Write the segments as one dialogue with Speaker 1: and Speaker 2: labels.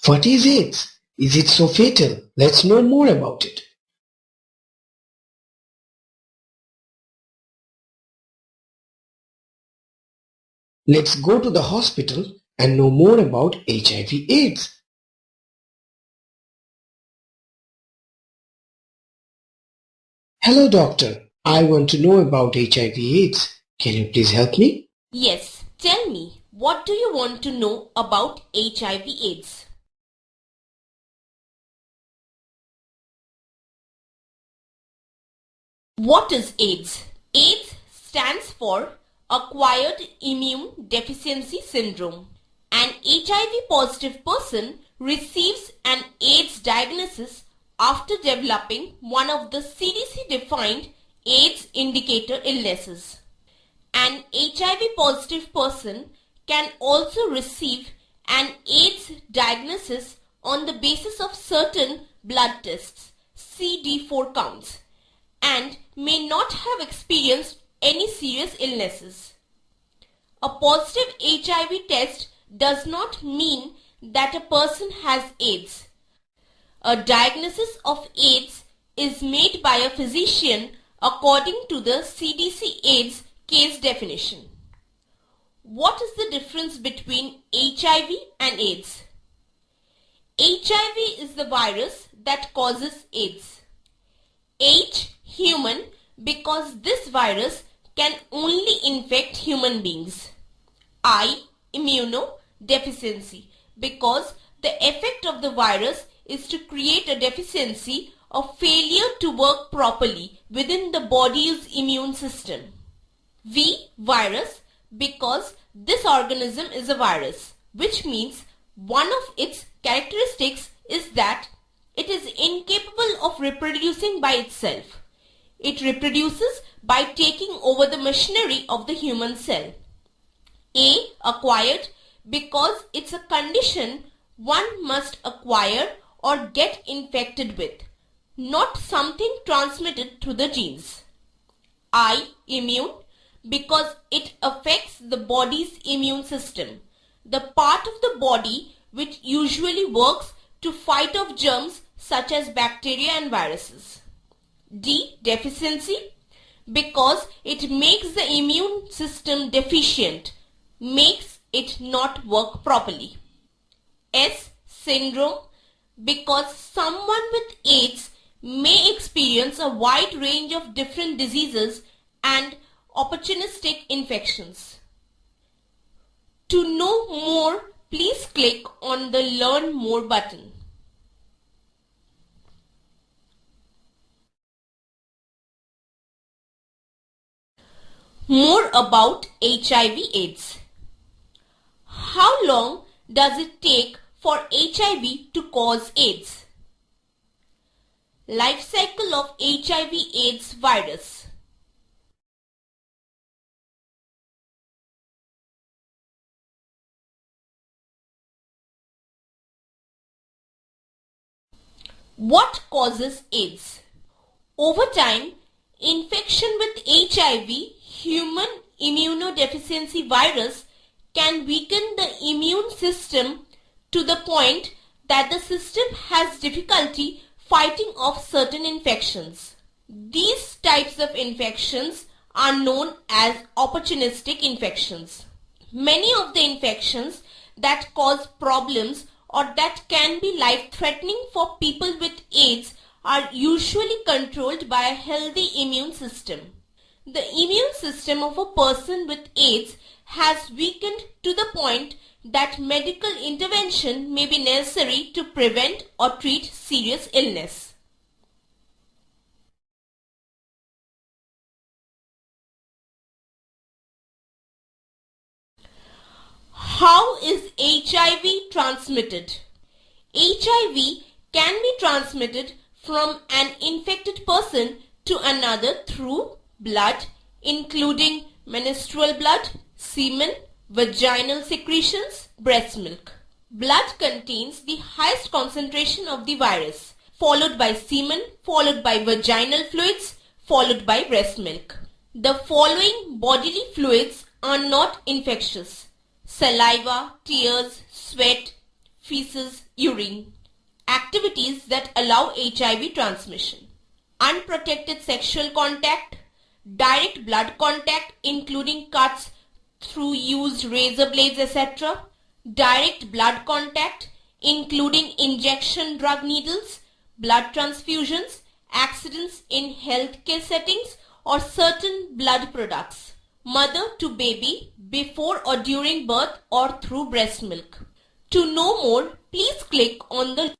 Speaker 1: What is AIDS? Is it so fatal? Let's know more about it. Let's go to the hospital and know more about HIV/AIDS. Hello doctor, I want to know about HIV/AIDS. Can you please help me?
Speaker 2: Yes, tell me, what do you want to know about HIV/AIDS? What is AIDS? AIDS stands for Acquired Immune Deficiency Syndrome. An HIV positive person receives an AIDS diagnosis after developing one of the CDC-defined AIDS indicator illnesses. An HIV positive person can also receive an AIDS diagnosis on the basis of certain blood tests, CD4 counts, and may not have experienced any serious illnesses. A positive HIV test does not mean that a person has AIDS. A diagnosis of AIDS is made by a physician according to the CDC AIDS case definition. What is the difference between HIV and AIDS? HIV is the virus that causes AIDS. H, human, because this virus can only infect human beings. I, immunodeficiency, because the effect of the virus is to create a deficiency or failure to work properly within the body's immune system. V, virus, because this organism is a virus, which means one of its characteristics is that it is incapable of reproducing by itself. It reproduces by taking over the machinery of the human cell. A, acquired, because it's a condition one must acquire or get infected with, not something transmitted through the genes. I, immune, because it affects the body's immune system, the part of the body which usually works to fight off germs such as bacteria and viruses. D, deficiency, because it makes the immune system deficient, makes it not work properly. S, syndrome, because someone with AIDS may experience a wide range of different diseases and opportunistic infections. To know more, please click on the Learn More button. More about HIV/AIDS. How long does it take for HIV to cause AIDS? Life cycle of HIV/AIDS virus. What causes AIDS? Over time, infection with HIV, human immunodeficiency virus, can weaken the immune system to the point that the system has difficulty fighting off certain infections. These types of infections are known as opportunistic infections. Many of the infections that cause problems or that can be life-threatening for people with AIDS are usually controlled by a healthy immune system. The immune system of a person with AIDS has weakened to the point that medical intervention may be necessary to prevent or treat serious illness. How is HIV transmitted? HIV can be transmitted from an infected person to another through blood, including menstrual blood, semen, vaginal secretions, breast milk. Blood contains the highest concentration of the virus, followed by semen, followed by vaginal fluids, followed by breast milk. The following bodily fluids are not infectious: saliva, tears, sweat, feces, urine. Activities that allow HIV transmission. Unprotected sexual contact, direct blood contact including cuts through used razor blades, etc. Direct blood contact including injection drug needles, blood transfusions, accidents in healthcare settings or certain blood products. Mother to baby before or during birth or through breast milk. To know more, please click on the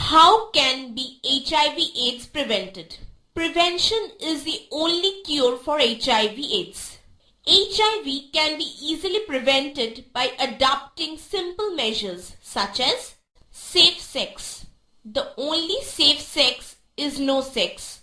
Speaker 2: How can be HIV/AIDS prevented? Prevention is the only cure for HIV/AIDS. HIV can be easily prevented by adopting simple measures such as safe sex. The only safe sex is no sex.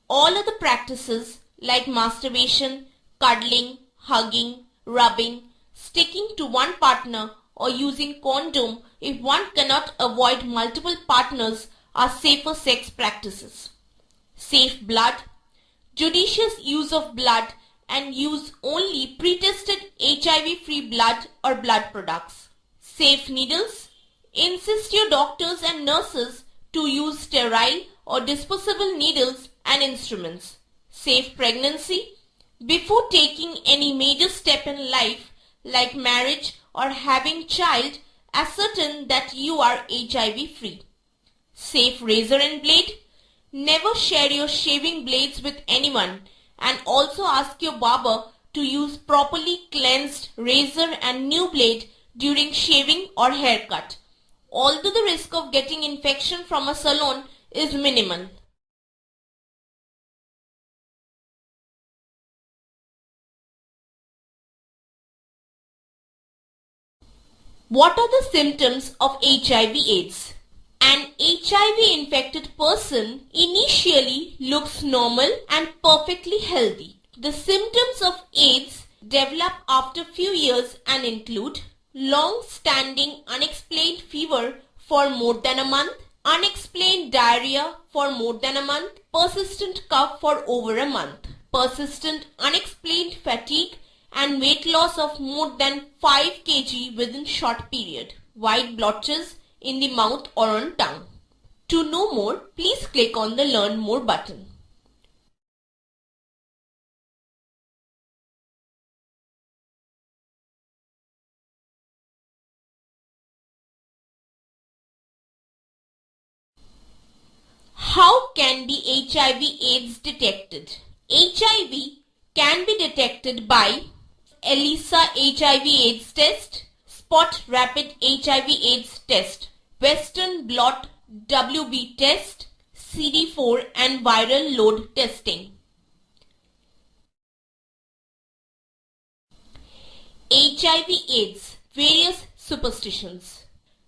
Speaker 2: All other practices like masturbation, cuddling, hugging, rubbing, sticking to one partner or using condom if one cannot avoid multiple partners are safer sex practices. Safe blood, judicious use of blood and use only pre-tested HIV-free blood or blood products. Safe needles, insist your doctors and nurses to use sterile or disposable needles and instruments. Safe pregnancy, before taking any major step in life like marriage or having child, ascertain that you are HIV free. Safe razor and blade, never share your shaving blades with anyone and also ask your barber to use properly cleansed razor and new blade during shaving or haircut, although the risk of getting infection from a salon is minimal. What are the symptoms of HIV/AIDS? An HIV-infected person initially looks normal and perfectly healthy. The symptoms of AIDS develop after few years and include long-standing unexplained fever for more than a month, unexplained diarrhea for more than a month, persistent cough for over a month, persistent unexplained fatigue and weight loss of more than 5 kg within short period, white blotches in the mouth or on tongue. To know more, please click on the Learn More button. How can be HIV/AIDS detected? HIV can be detected by ELISA HIV/AIDS test, Spot Rapid HIV/AIDS test, Western blot WB test, CD4 and viral load testing. HIV/AIDS, various superstitions.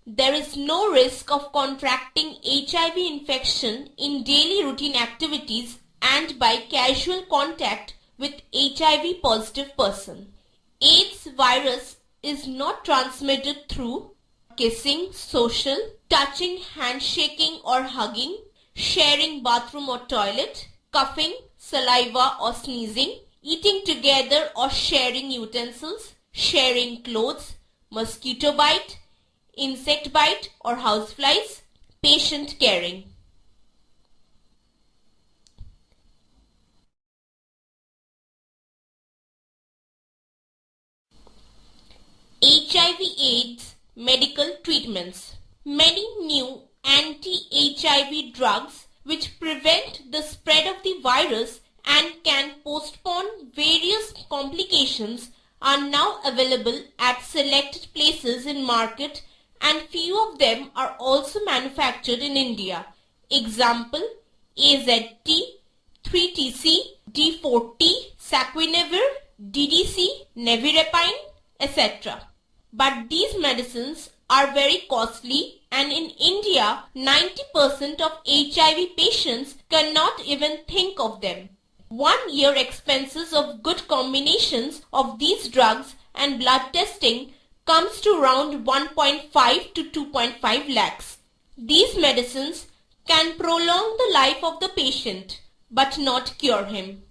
Speaker 2: There is no risk of contracting HIV infection in daily routine activities and by casual contact with HIV positive person. AIDS virus is not transmitted through kissing, social, touching, handshaking or hugging, sharing bathroom or toilet, coughing, saliva or sneezing, eating together or sharing utensils, sharing clothes, mosquito bite, insect bite or houseflies, patient caring. HIV/AIDS medical treatments. Many new anti-HIV drugs which prevent the spread of the virus and can postpone various complications are now available at selected places in market and few of them are also manufactured in India. Example, AZT, 3-TC, D4T, Saquinavir, DDC, Nevirapine, etc. But these medicines are very costly, and in India, 90% of HIV patients cannot even think of them. 1 year expenses of good combinations of these drugs and blood testing comes to around 1.5 to 2.5 lakhs. These medicines can prolong the life of the patient but not cure him.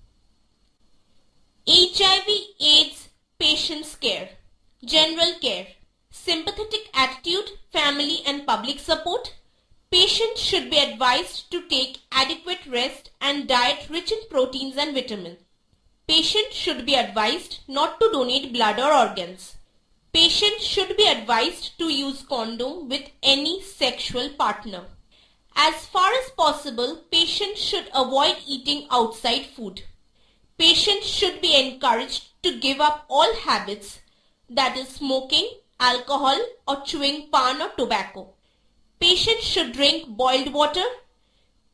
Speaker 2: HIV/AIDS patients' care. General care. Sympathetic attitude, family and public support. Patients should be advised to take adequate rest and diet rich in proteins and vitamins. Patients should be advised not to donate blood or organs. Patients should be advised to use condom with any sexual partner. As far as possible, patients should avoid eating outside food. Patients should be encouraged to give up all habits, that is smoking, alcohol or chewing pan or tobacco. Patients should drink boiled water.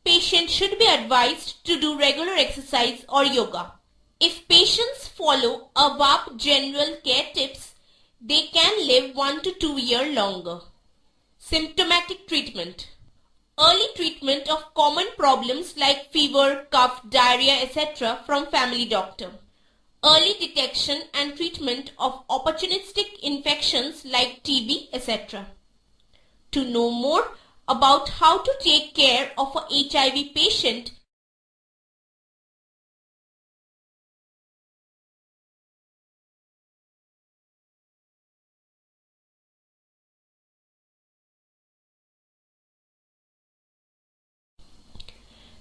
Speaker 2: Patients should be advised to do regular exercise or yoga. If patients follow above general care tips, they can live 1 to 2 years longer. Symptomatic treatment. Early treatment of common problems like fever, cough, diarrhea, etc. from family doctor. Early detection and treatment of opportunistic infections like TB, etc. To know more about how to take care of a HIV patient,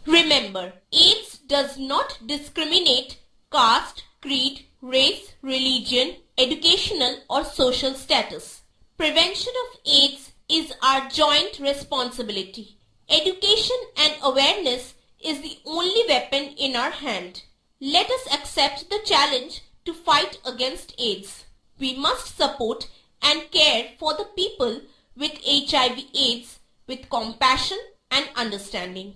Speaker 2: remember, AIDS does not discriminate caste, creed, race, religion, educational or social status. Prevention of AIDS is our joint responsibility. Education and awareness is the only weapon in our hand. Let us accept the challenge to fight against AIDS. We must support and care for the people with HIV/AIDS with compassion and understanding.